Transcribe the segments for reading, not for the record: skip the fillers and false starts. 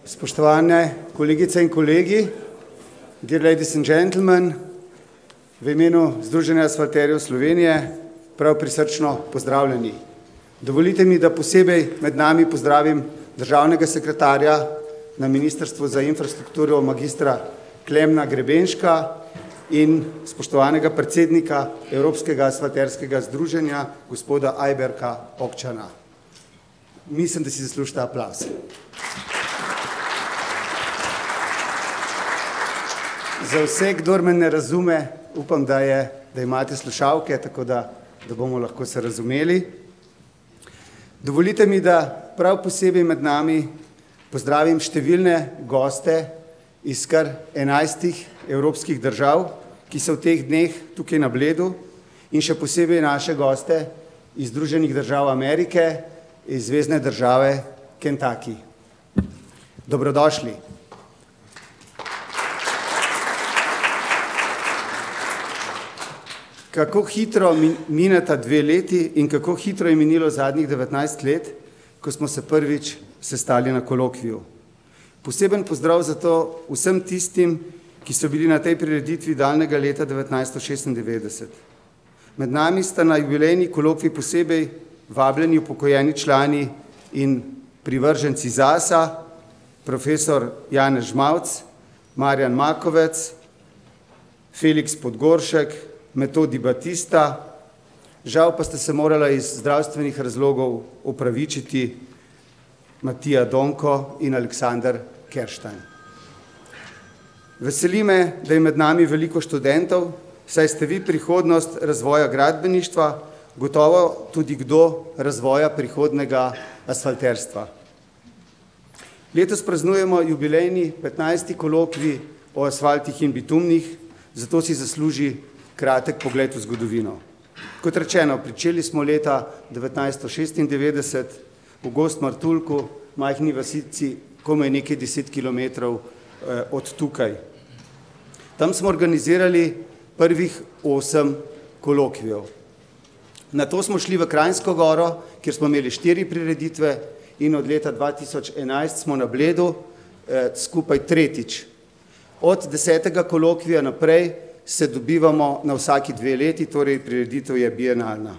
Spoštovane kolegice in kolegi, dear ladies and gentlemen, v imenu Združenja asfalterjev Slovenije prav prisrčno pozdravljeni. Dovolite mi, da posebej med nami pozdravim državnega sekretarja na Ministrstvu za infrastrukturo magistra Klemna Grebenška in spoštovanega predsednika Evropskega asfalterskega združenja gospoda Ajberka Okčana. Mislim, da si zaslužite aplavz. Za vse, kdor me ne razume, upam, da imate slušalke, tako da bomo lahko se razumeli. Dovolite mi, da prav posebej med nami pozdravim številne goste iz kar 11 evropskih držav, ki so v teh dneh tukaj na Bledu, in še posebej naše goste iz Združenih držav Amerike, iz zvezne države Kentucky. Dobrodošli. Kako hitro mineta 2 leti in kako hitro je minilo zadnjih 19 let, ko smo se prvič sestali na kolokviju. Poseben pozdrav za to vsem tistim, ki so bili na tej prireditvi daljnega leta 1996. Med nami sta na jubilejni kolokviji posebej vabljeni upokojeni člani in privrženci ZAS-a, profesor Janez Žmavc, Marjan Makovec, Felix Podgoršek, Metodi Batista, žal pa ste se morala iz zdravstvenih razlogov opravičiti Matija Donko in Aleksander Kerštajn. Veseli me, da je med nami veliko študentov, saj ste vi prihodnost razvoja gradbeništva, gotovo tudi kdo razvoja prihodnega asfalterstva. Letos praznujemo jubilejni 15. kolokvij o asfaltih in bitumnih, zato si zasluži kratek pogled v zgodovino. Kot rečeno, pričeli smo leta 1996 v Gozd Martuljku, majhni vasici, komaj nekaj 10 kilometrov od tukaj. Tam smo organizirali prvih 8 kolokvijev. Nato smo šli v Kranjsko goro, kjer smo imeli 4 prireditve in od leta 2011 smo na Bledu skupaj tretjič. Od 10. kolokvija naprej se dobivamo na vsaki 2 leti, torej prireditev je bienalna.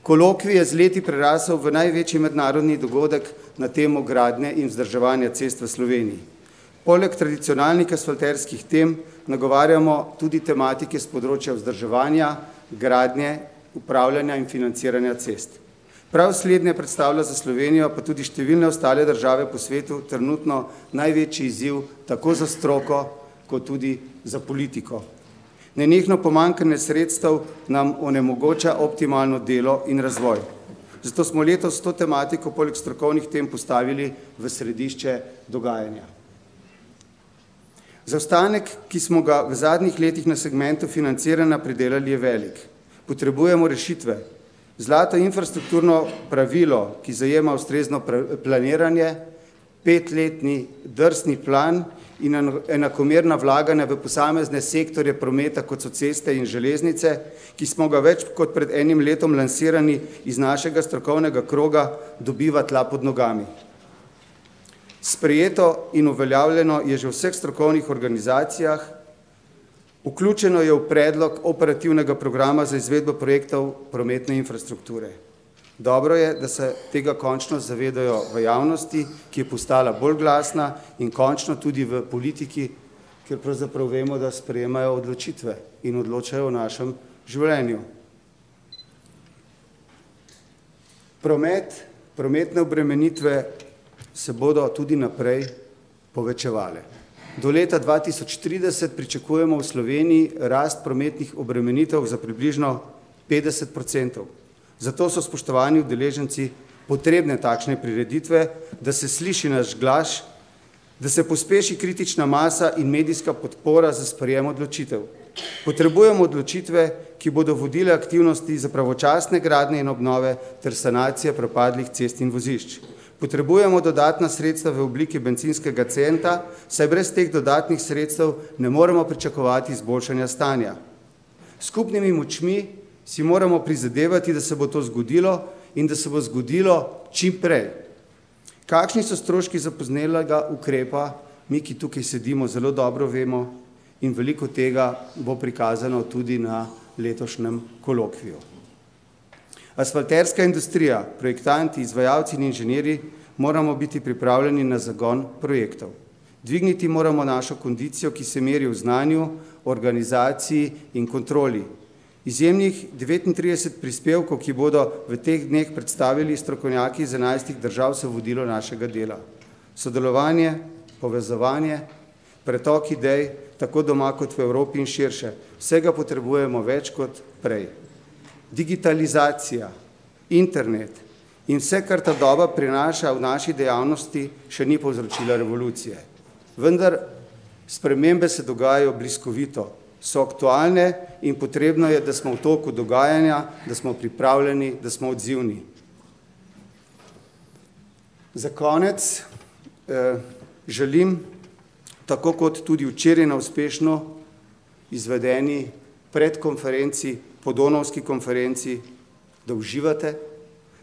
Kolokvij je z leti prerasel v največji mednarodni dogodek na temo gradnje in vzdrževanja cest v Sloveniji. Poleg tradicionalnih asfalterskih tem nagovarjamo tudi tematike z področja vzdrževanja, gradnje, upravljanja in financiranja cest. Prav slednje predstavlja za Slovenijo, pa tudi številne ostale države po svetu, trenutno največji izziv tako za stroko, kot tudi za politiko. Nenehno pomanjkanje sredstev nam onemogoča optimalno delo in razvoj. Zato smo letos to tematiko poleg strokovnih tem postavili v središče dogajanja. Zaostanek, ki smo ga v zadnjih letih na segmentu financiranja pridelali, je velik. Potrebujemo rešitve. Zlato infrastrukturno pravilo, ki zajema ustrezno planiranje, 5-letni drsni plan in enakomerna vlaganja v posamezne sektorje prometa, kot so ceste in železnice, ki smo ga več kot pred enim letom lansirani iz našega strokovnega kroga, dobiva tla pod nogami. Sprejeto in uveljavljeno je že v vseh strokovnih organizacijah, vključeno je v predlog operativnega programa za izvedbo projektov prometne infrastrukture. Dobro je, da se tega končno zavedajo v javnosti, ki je postala bolj glasna, in končno tudi v politiki, ker pravzaprav vemo, da sprejemajo odločitve in odločajo o našem življenju. Prometne obremenitve se bodo tudi naprej povečevale. Do leta 2030 pričakujemo v Sloveniji rast prometnih obremenitev za približno 50%. Zato so, spoštovani udeleženci, potrebne takšne prireditve, da se sliši naš glas, da se pospeši kritična masa in medijska podpora za sprejem odločitev. Potrebujemo odločitve, ki bodo vodile aktivnosti za pravočasne gradnje in obnove ter sanacije propadlih cest in vozišč. Potrebujemo dodatna sredstva v obliki bencinskega centa, saj brez teh dodatnih sredstev ne moremo pričakovati izboljšanja stanja. Skupnimi močmi si moramo prizadevati, da se bo to zgodilo in da se bo zgodilo čim prej. Kakšni so stroški zapoznelega ukrepa, mi, ki tukaj sedimo, zelo dobro vemo in veliko tega bo prikazano tudi na letošnjem kolokviju. Asfalterska industrija, projektanti, izvajalci in inženirji moramo biti pripravljeni na zagon projektov. Dvigniti moramo našo kondicijo, ki se meri v znanju, organizaciji in kontroli. Izjemnih 39 prispevkov, ki bodo v teh dneh predstavili strokovnjaki iz 11 držav, so vodilo našega dela. Sodelovanje, povezovanje, pretok idej, tako doma kot v Evropi in širše. Vsega potrebujemo več kot prej. Digitalizacija, internet in vse, kar ta doba prinaša v naši dejavnosti, še ni povzročila revolucije. Vendar spremembe se dogajajo bliskovito, so aktualne in potrebno je, da smo v toku dogajanja, da smo pripravljeni, da smo odzivni. Za konec želim, tako kot tudi včeraj na uspešno izvedeni predkonferenci, podonovski konferenci, da uživate,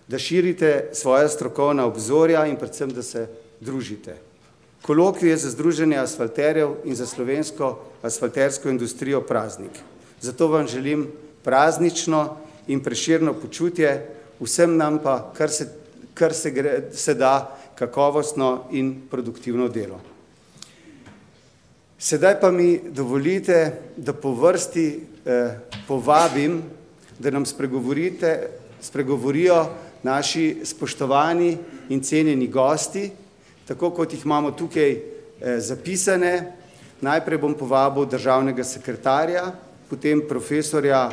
da širite svoja strokovna obzorja in predvsem, da se družite. Kolokvij je za Združenje asfalterjev in za slovensko asfaltersko industrijo praznik. Zato vam želim praznično in preširno počutje, vsem nam pa, kar se da, kakovostno in produktivno delo. Sedaj pa mi dovolite, da po vrsti povabim, da nam spregovorijo naši spoštovani in cenjeni gosti, tako kot jih imamo tukaj zapisane. Najprej bom povabil državnega sekretarja, potem profesorja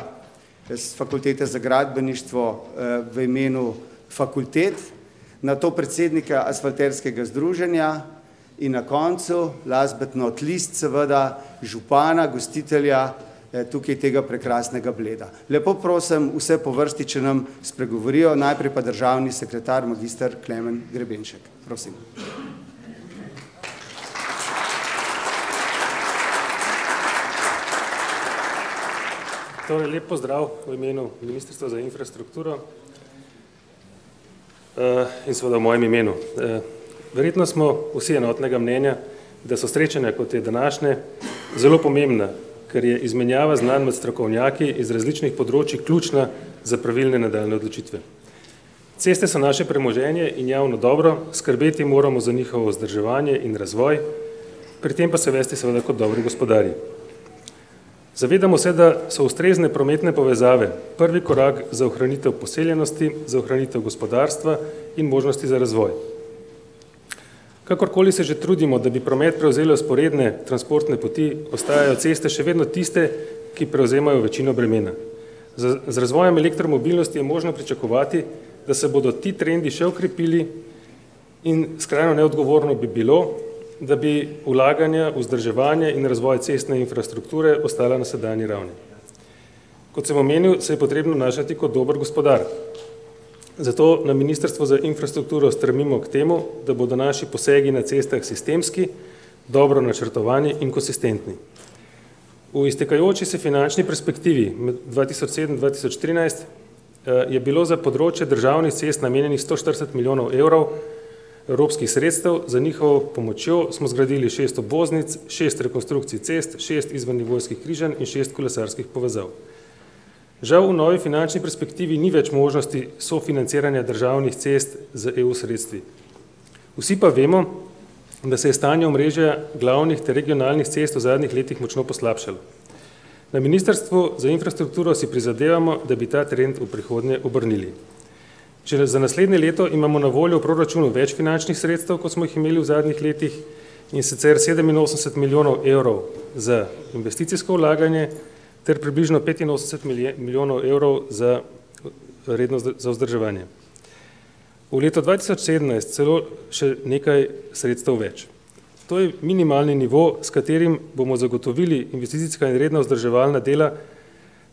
z Fakultete za gradbeništvo v imenu fakultet, nato predsednika asfalterskega združenja in na koncu, last but not least, seveda župana, gostitelja tukaj tega prekrasnega Bleda. Lepo prosim vse po vrsti, če nam spregovorijo, najprej pa državni sekretar, magister Klemen Grebenšek. Prosim. Torej, lep pozdrav v imenu Ministrstva za infrastrukturo in seveda v mojem imenu. Verjetno smo vsi enotnega mnenja, da so srečanja, kot je današnje, zelo pomembna, ker je izmenjava znanj med strokovnjaki iz različnih področij ključna za pravilne nadaljnje odločitve. Ceste so naše premoženje in javno dobro, skrbeti moramo za njihovo vzdrževanje in razvoj, pri tem pa se vesti seveda kot dobri gospodarji. Zavedamo se, da so ustrezne prometne povezave prvi korak za ohranitev poseljenosti, za ohranitev gospodarstva in možnosti za razvoj. Kakorkoli se že trudimo, da bi promet prevzeli vzporedne transportne poti, ostajajo ceste še vedno tiste, ki prevzemajo večino bremena. Z razvojem elektromobilnosti je možno pričakovati, da se bodo ti trendi še okrepili in skrajno neodgovorno bi bilo, da bi vlaganja, vzdrževanje in razvoj cestne infrastrukture ostala na sedanji ravni. Kot sem omenil, se je potrebno obnašati kot dober gospodar. Zato na Ministrstvo za infrastrukturo stremimo k temu, da bodo naši posegi na cestah sistemski, dobro načrtovani in konsistentni. V iztekajoči se finančni perspektivi 2007-2013 je bilo za področje državnih cest namenjenih 140 milijonov evrov evropskih sredstev, za njihovo pomočjo smo zgradili 6 obvoznic, 6 rekonstrukcij cest, 6 izvennivojskih križanj in 6 kolesarskih povezav. Žal v novi finančni perspektivi ni več možnosti sofinanciranja državnih cest z EU sredstvi. Vsi pa vemo, da se je stanje omrežja glavnih ter regionalnih cest v zadnjih letih močno poslabšalo. Na Ministrstvu za infrastrukturo si prizadevamo, da bi ta trend v prihodnje obrnili. Če za naslednje leto imamo na voljo v proračunu več finančnih sredstev, kot smo jih imeli v zadnjih letih, in sicer 87 milijonov evrov za investicijsko vlaganje ter približno 85 milijonov evrov za vzdrževanje. V letu 2017 celo še nekaj sredstev več. To je minimalni nivo, s katerim bomo zagotovili investicijska in redna vzdrževalna dela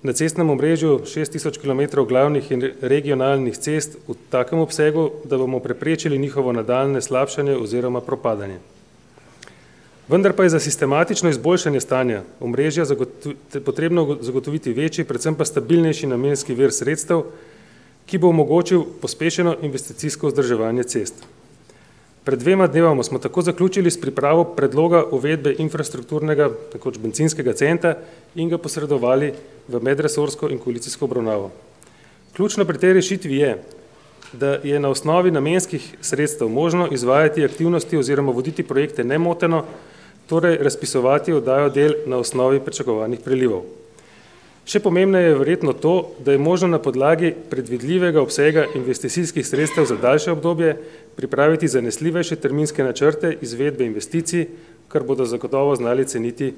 na cestnem omrežju 6000 km glavnih in regionalnih cest v takem obsegu, da bomo preprečili njihovo nadaljnje slabšanje oziroma propadanje. Vendar pa je za sistematično izboljšanje stanja omrežja potrebno zagotoviti večji, predvsem pa stabilnejši namenski vir sredstev, ki bo omogočil pospešeno investicijsko vzdrževanje cest. Pred 2 dnevoma smo tako zaključili s pripravo predloga uvedbe infrastrukturnega, takoč bencinskega centa in ga posredovali v medresorsko in koalicijsko obravnavo. Ključno pri tej rešitvi je, da je na osnovi namenskih sredstev možno izvajati aktivnosti oziroma voditi projekte nemoteno, torej razpisovati oddajo del na osnovi pričakovanih prilivov. Še pomembneje je verjetno to, da je možno na podlagi predvidljivega obsega investicijskih sredstev za daljše obdobje pripraviti zanesljivejše terminske načrte izvedbe investicij, kar bodo zagotovo znali ceniti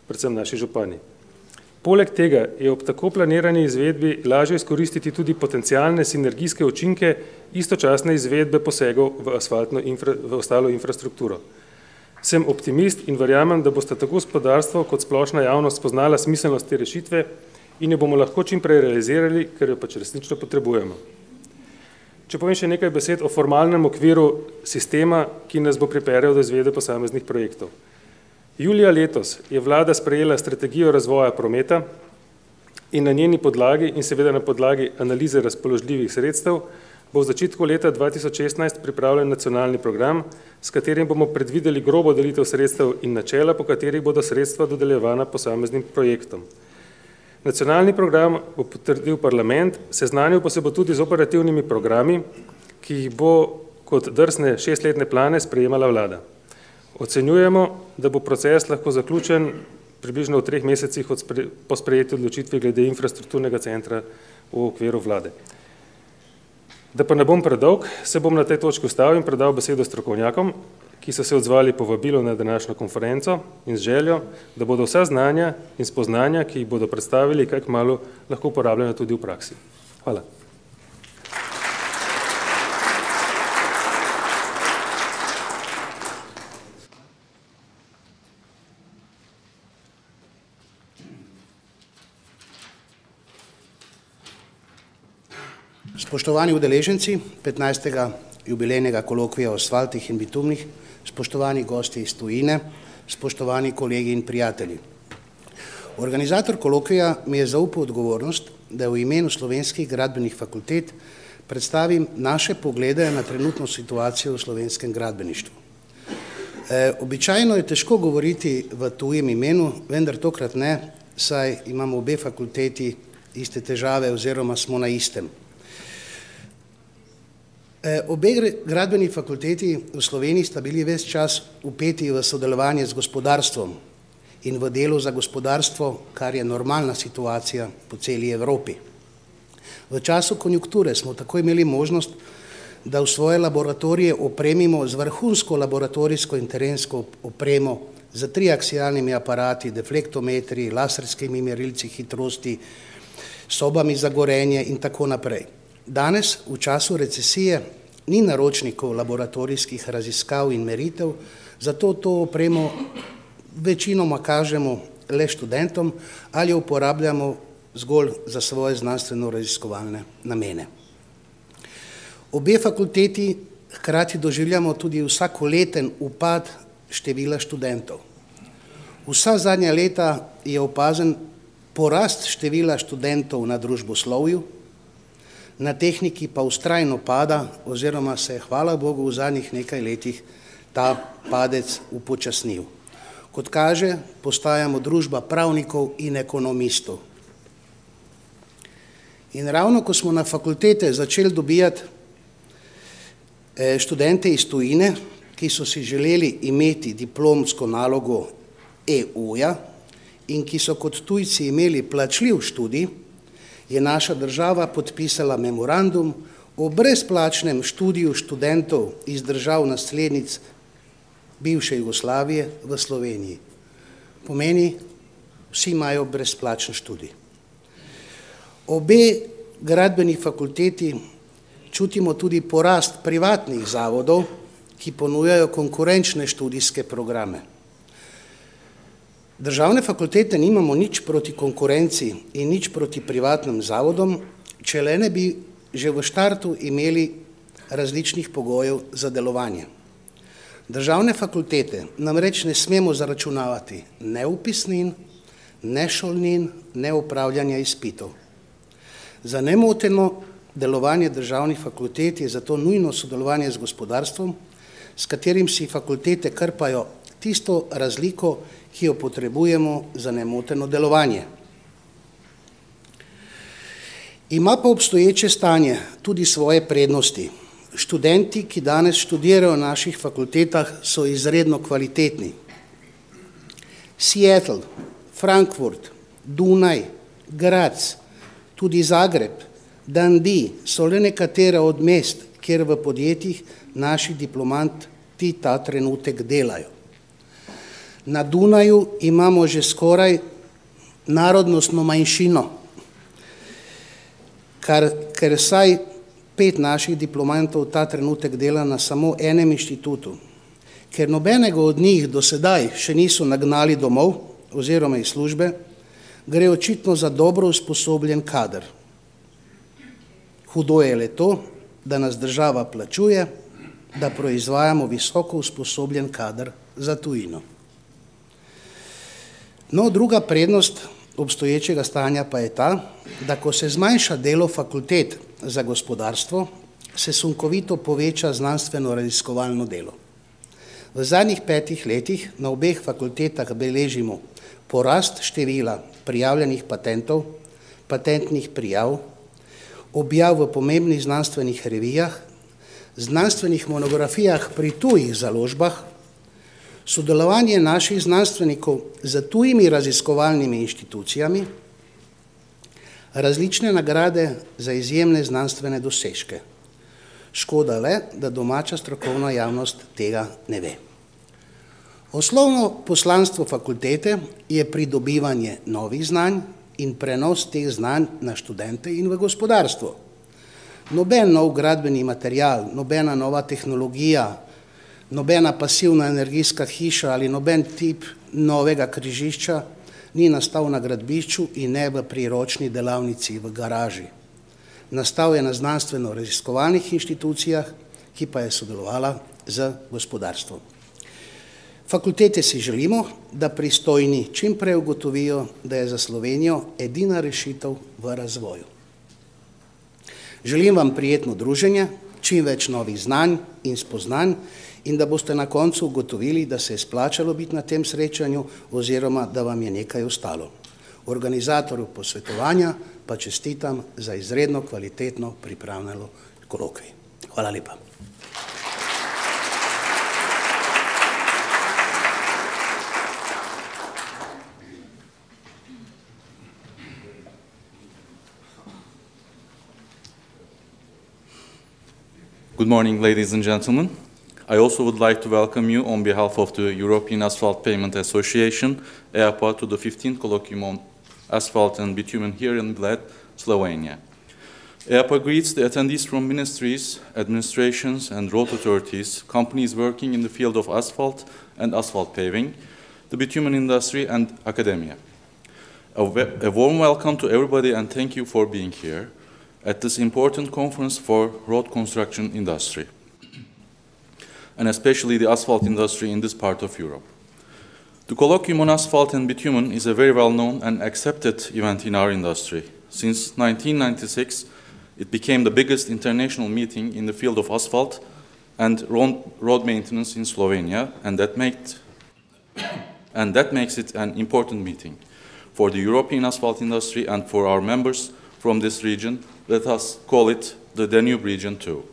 predvsem naši župani. Poleg tega je ob tako planirani izvedbi lažje izkoristiti tudi potencialne sinergijske učinke istočasne izvedbe posegov v ostalo infrastrukturo. Sem optimist in verjamem, da boste tako gospodarstvo kot splošna javnost spoznala smiselnost te rešitve in jo bomo lahko čim prej realizirali, ker jo pač resnično potrebujemo. Če povem še nekaj besed o formalnem okviru sistema, ki nas bo pripeljal do izvedbe posameznih projektov. Julija letos je vlada sprejela strategijo razvoja prometa in na njeni podlagi in seveda na podlagi analize razpoložljivih sredstev bo v začetku leta 2016 pripravljen nacionalni program, s katerim bomo predvideli grobo delitev sredstev in načela, po katerih bodo sredstva dodeljevana posameznim projektom. Nacionalni program bo potrdil parlament, seznanil pa se bo tudi z operativnimi programi, ki jih bo kot drsne 6-letne plane sprejemala vlada. Ocenjujemo, da bo proces lahko zaključen približno v 3 mesecih po sprejeti odločitvi glede infrastrukturnega centra v okviru vlade. Da pa ne bom predolg, se bom na tej točki ustavil in predal besedo strokovnjakom, ki so se odzvali po vabilu na današnjo konferenco in z željo, da bodo vsa znanja in spoznanja, ki jih bodo predstavili, kaj kmalu lahko uporabljena tudi v praksi. Hvala. Spoštovani udeleženci 15. jubilejnega kolokvija o asfaltih in bitumnih, spoštovani gosti iz tujine, spoštovani kolegi in prijatelji. Organizator kolokvija mi je zaupal odgovornost, da v imenu slovenskih gradbenih fakultet predstavim naše poglede na trenutno situacijo v slovenskem gradbeništvu. Običajno je težko govoriti v tujem imenu, vendar tokrat ne, saj imamo obe fakulteti iste težave oziroma smo na istem. Obe gradbeni fakulteti v Sloveniji sta bili ves čas vpeti v sodelovanje z gospodarstvom in v delu za gospodarstvo, kar je normalna situacija po celi Evropi. V času konjunkture smo tako imeli možnost, da v svoje laboratorije opremimo z vrhunsko laboratorijsko in terensko opremo z triaksialnimi aparati, deflektometri, laserskimi merilci hitrosti, sobami za gorenje in tako naprej. Danes, v času recesije, ni naročnikov laboratorijskih raziskav in meritev, zato to opremo večinoma kažemo le študentom ali uporabljamo zgolj za svoje znanstveno-raziskovalne namene. Obe fakulteti hkrati doživljamo tudi vsakoleten upad števila študentov. Vsa zadnja leta je opazen porast števila študentov na družboslovju, na tehniki pa vztrajno pada oziroma se je, hvala Bogu, v zadnjih nekaj letih ta padec upočasnil. Kot kaže, postajamo družba pravnikov in ekonomistov. In ravno ko smo na fakultete začeli dobijati študente iz tujine, ki so si želeli imeti diplomsko nalogo EU-ja in ki so kot tujci imeli plačljiv študij, je naša država podpisala memorandum o brezplačnem študiju študentov iz držav naslednic bivše Jugoslavije v Sloveniji. Pomeni, vsi imajo brezplačen študij. Obe gradbeni fakulteti čutimo tudi porast privatnih zavodov, ki ponujajo konkurenčne študijske programe. Državne fakultete nimamo nič proti konkurenci in nič proti privatnim zavodom, če le ne bi že v štartu imeli različnih pogojev za delovanje. Državne fakultete namreč ne smemo zaračunavati ne vpisnin, ne šolnin, ne upravljanja izpitov. Za nemoteno delovanje državnih fakultet je zato nujno sodelovanje z gospodarstvom, s katerim si fakultete krpajo tisto razliko, ki jo potrebujemo za nemoteno delovanje. Ima pa obstoječe stanje tudi svoje prednosti. Študenti, ki danes študirajo na naših fakultetah, so izredno kvalitetni. Seattle, Frankfurt, Dunaj, Graz, tudi Zagreb, Dundee so le nekatera od mest, kjer v podjetjih naši diplomanti ta trenutek delajo. Na Dunaju imamo že skoraj narodnostno manjšino, ker vsaj 5 naših diplomantov ta trenutek dela na samo enem inštitutu. Ker nobenega od njih do sedaj še niso nagnali domov oziroma iz službe, gre očitno za dobro usposobljen kader. Hudo je le to, da nas država plačuje, da proizvajamo visoko usposobljen kader za tujino. No, druga prednost obstoječega stanja pa je ta, da ko se zmanjša delo fakultet za gospodarstvo, se sunkovito poveča znanstveno-raziskovalno delo. V zadnjih 5 letih na obeh fakultetah beležimo porast števila prijavljenih patentov, patentnih prijav, objav v pomembnih znanstvenih revijah, znanstvenih monografijah pri tujih založbah, sodelovanje naših znanstvenikov z tujimi raziskovalnimi inštitucijami, različne nagrade za izjemne znanstvene dosežke. Škoda le, da domača strokovna javnost tega ne ve. Osnovno poslanstvo fakultete je pridobivanje novih znanj in prenos teh znanj na študente in v gospodarstvo. Noben nov gradbeni material, nobena nova tehnologija, nobena pasivna energijska hiša ali noben tip novega križišča ni nastal na gradbišču in ne v priročni delavnici v garaži. Nastal je na znanstveno-raziskovalnih inštitucijah, ki pa je sodelovala z gospodarstvom. Fakultete si želimo, da pristojni čim prej ugotovijo, da je za Slovenijo edina rešitev v razvoju. Želim vam prijetno druženje, čim več novih znanj in spoznanj in da boste na koncu ugotovili, da se je splačalo biti na tem srečanju oziroma da vam je nekaj ostalo. Organizatorju posvetovanja pa čestitam za izredno kvalitetno pripravljeno kolokvij. Hvala lepa. Good morning, ladies and gentlemen. I also would like to welcome you on behalf of the European Asphalt Pavement Association, EAPA, to the 15th Colloquium on Asphalt and Bitumen here in Bled, Slovenia. EAPA greets the attendees from ministries, administrations and road authorities, companies working in the field of asphalt and asphalt paving, the bitumen industry and academia. A warm welcome to everybody and thank you for being here at this important conference for road construction industry, and especially the asphalt industry in this part of Europe. The Colloquium on Asphalt and Bitumen is a very well-known and accepted event in our industry. Since 1996, it became the biggest international meeting in the field of asphalt and road maintenance in Slovenia, and that makes it an important meeting for the European asphalt industry and for our members from this region. Let us call it the Danube region too.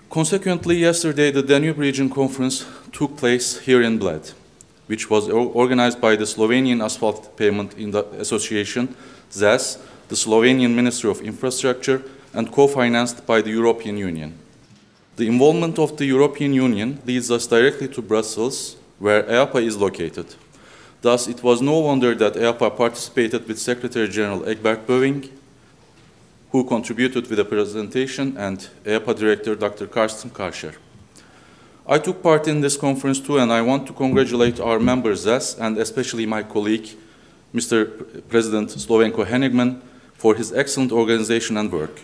Consequently, yesterday the Danube region conference took place here in Bled, which was organized by the Slovenian Asphalt Pavement Association, ZAS, the Slovenian Ministry of Infrastructure, and co-financed by the European Union. The involvement of the European Union leads us directly to Brussels, where EAPA is located. Thus, it was no wonder that EAPA participated with Secretary General Egbert Böving, who contributed with a presentation, and EAPA Director Dr. Karsten Karcher. I took part in this conference too, and I want to congratulate our members ZAS and especially my colleague, Mr. President Slovenko Henigman, for his excellent organization and work.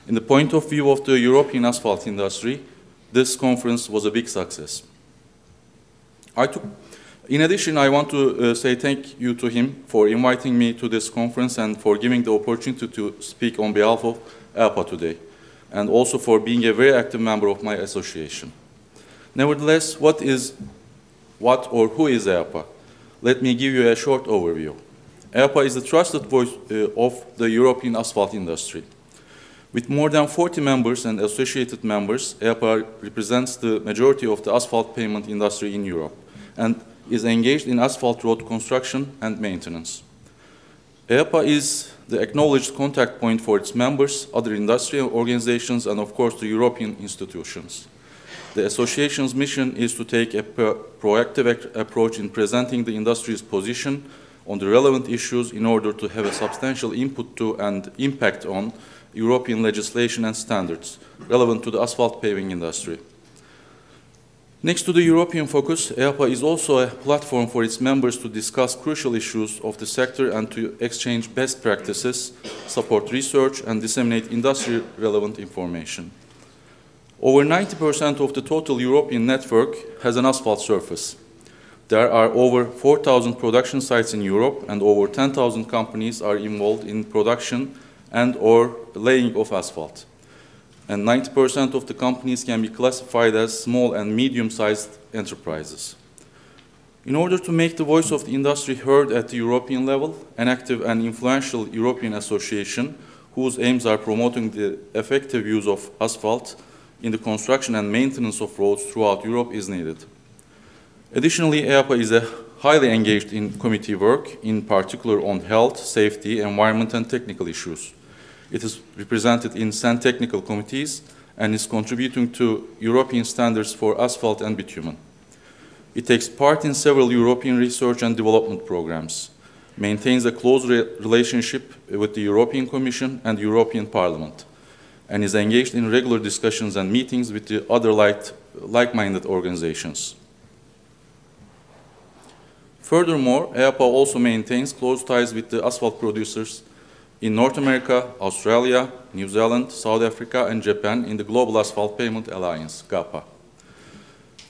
In the point of view of the European asphalt industry, this conference was a big success. In addition, I want to say thank you to him for inviting me to this conference and for giving the opportunity to speak on behalf of EAPA today, and also for being a very active member of my association. Nevertheless, what or who is EAPA? Let me give you a short overview. EAPA is the trusted voice of the European asphalt industry. With more than 40 members and associated members, EAPA represents the majority of the asphalt pavement industry in Europe and is engaged in asphalt road construction and maintenance. EAPA is the acknowledged contact point for its members, other industrial organizations, and of course the European institutions. The association's mission is to take a proactive approach in presenting the industry's position on the relevant issues in order to have a substantial input to and impact on European legislation and standards relevant to the asphalt paving industry. Next to the European focus, EAPA is also a platform for its members to discuss crucial issues of the sector and to exchange best practices, support research, and disseminate industry-relevant information. Over 90% of the total European network has an asphalt surface. There are over 4,000 production sites in Europe, and over 10,000 companies are involved in production and/or laying of asphalt. And 90% of the companies can be classified as small and medium-sized enterprises. In order to make the voice of the industry heard at the European level, an active and influential European association whose aims are promoting the effective use of asphalt in the construction and maintenance of roads throughout Europe is needed. Additionally, EAPA is highly engaged in committee work, in particular on health, safety, environment, and technical issues. It is represented in 10 technical committees and is contributing to European standards for asphalt and bitumen. It takes part in several European research and development programs, maintains a close relationship with the European Commission and the European Parliament, and is engaged in regular discussions and meetings with the other like-minded organizations. Furthermore, EAPA also maintains close ties with the asphalt producers in North America, Australia, New Zealand, South Africa, and Japan in the Global Asphalt Pavement Alliance, GAPA.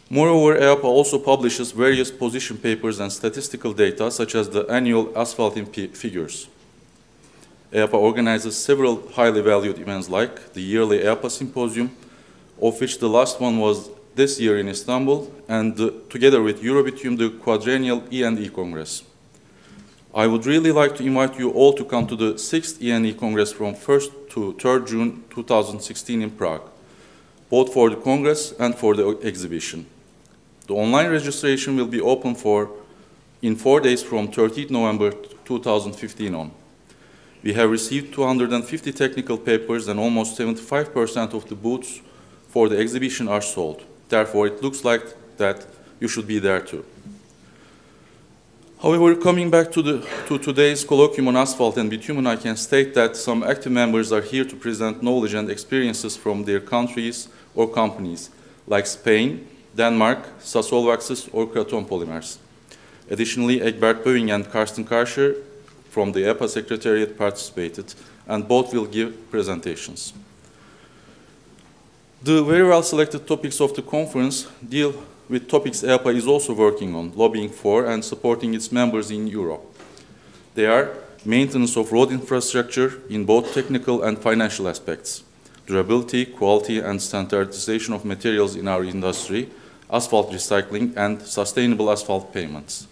Moreover, EAPA also publishes various position papers and statistical data, such as the annual asphalting figures. EAPA organizes several highly valued events like the yearly EAPA Symposium, of which the last one was this year in Istanbul, and together with Eurobitume, the quadrennial E&E Congress. I would really like to invite you all to come to the 6th E&E Congress from 1st to 3rd June 2016 in Prague, both for the Congress and for the exhibition. The online registration will be open in 4 days from 13th November 2015 on. We have received 250 technical papers and almost 75% of the booths for the exhibition are sold. Therefore, it looks like that you should be there too. However, coming back to today's colloquium on asphalt and bitumen, I can state that some active members are here to present knowledge and experiences from their countries or companies, like Spain, Denmark, Sasol Waxes, or Kraton Polymers. Additionally, Egbert Bøving and Karsten Karcher from the EAPA Secretariat participated, and both will give presentations. The very well selected topics of the conference deal with topics EAPA is also working on, lobbying for, and supporting its members in Europe. They are maintenance of road infrastructure in both technical and financial aspects, durability, quality, and standardization of materials in our industry, asphalt recycling, and sustainable asphalt payments.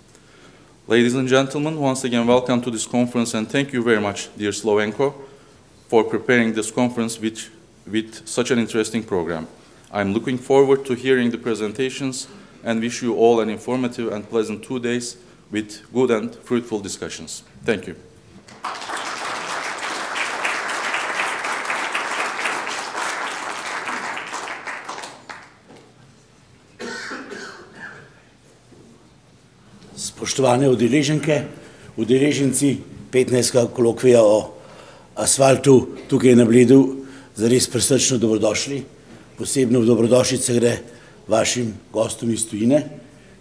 Ladies and gentlemen, once again, welcome to this conference, and thank you very much, dear Slovenko, for preparing this conference with such an interesting program. I'm looking forward to hearing the presentations and wish you all an informative and pleasant 2 days with good and fruitful discussions. Thank you. Spoštovane udeleženke, udeleženci 15. kolokvija o asfaltu tukaj na Bledu, zares prisrčno dobrodošli. Posebno v dobrodošlice gre vašim gostom iz tujine.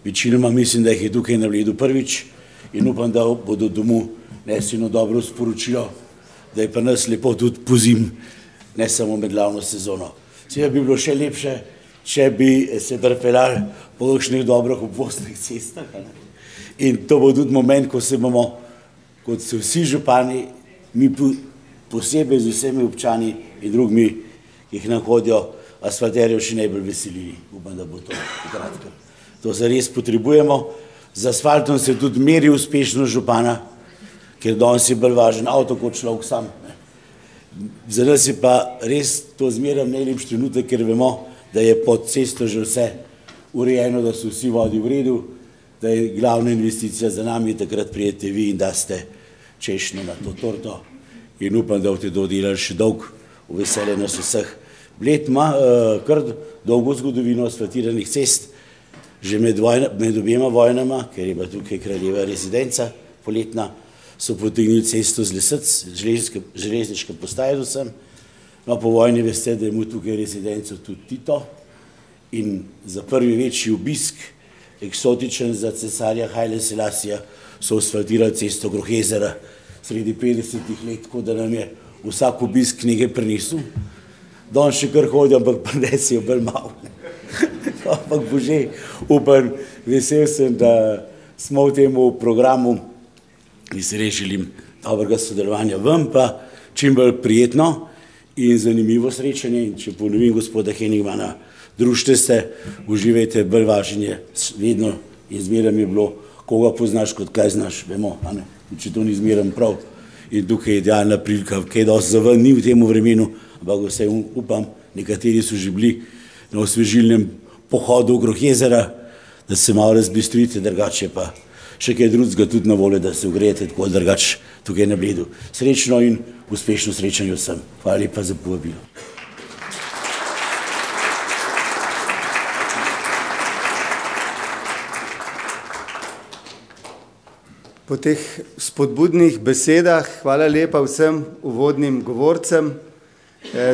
Večinoma mislim, da jih je tukaj na Bledu prvič in upam, da bodo domov nesli eno dobro sporočilo, da je pa nas lepo tudi pozim, ne samo med glavno sezono. Seveda bi bilo še lepše, če bi se pripeljali po kakšnih dobrih obvoznih cestah. In to bo tudi moment, ko se bomo, kot se vsi župani, mi posebej z vsemi občani in drugimi, ki jih nam hodijo asfalterjev še najbolj veselili. Upam, da bo to kratko. To se res potrebujemo. Z asfaltom se tudi meri uspešnost župana, ker danes je bolj važen avto kot človek sam. Za nas je pa res to zmeraj najlepši trenutek, ker vemo, da je pod cesto že vse urejeno, da so vsi vodi v redu, da je glavna investicija za nami, takrat prijete vi in da ste češnjo na to torto in upam, da boste to delali še dolgo v veselje nas vseh. Bled ima kar dolgo zgodovino asfaltiranih cest, že med obema vojnama, ker je bila tukaj kraljeva rezidenca poletna, so potegnili cesto z Lesec, železniške postaje do sem. No, po vojni veste, da je imel tukaj rezidenco tudi Tito in za prvi večji obisk, eksotičen za cesarja Haile Selassija, so asfaltirali cesto okrog jezera sredi 50-ih let, tako da nam je vsak obisk nekaj prinesel. Danes še kar hodijo, ampak prinesijo bolj malo. Ampak bože, upam, vesel sem, da smo v tem programu in se res želim dobrega sodelovanja vam, pa čim bolj prijetno in zanimivo srečanje. In če ponovim gospoda Henigmana, družite se, uživajte, bolj važnje, vedno in zmeraj je bilo, koga poznaš, kot kaj znaš, vemo, če to ni zmeraj prav. In tukaj je idealna prilika, kaj dosti za ven ni v tem vremenu, ampak vse upam, nekateri so že bili na osvežilnem pohodu okrog jezera, da se malo razbistrite, drugače pa še kaj drugega tudi na voljo, da se ogrejete tako drugače tukaj na Bledu. Srečno in uspešno srečanje vsem. Hvala lepa za povabilo. Po teh spodbudnih besedah, hvala lepa vsem uvodnim govorcem.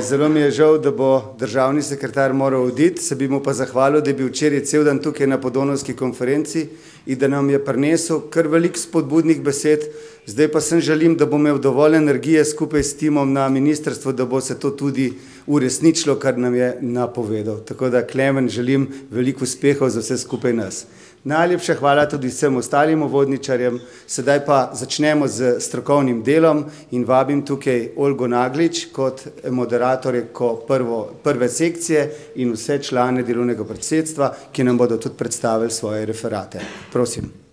Zelo mi je žal, da bo državni sekretar moral oditi, se bi mu pa zahvalil, da je bil včeraj cel dan tukaj na Podonavski konferenci in da nam je prinesel kar veliko spodbudnih besed. Zdaj pa sem želim, da bo imel dovolj energije skupaj s timom na ministrstvu, da bo se to tudi uresničilo, kar nam je napovedal. Tako da, Klemen, želim veliko uspehov za vse skupaj nas. Najlepša hvala tudi vsem ostalim uvodničarjem. Sedaj pa začnemo z strokovnim delom in vabim tukaj Olgo Naglič kot moderatorko prve sekcije in vse člane delovnega predsedstva, ki nam bodo tudi predstavili svoje referate. Prosim.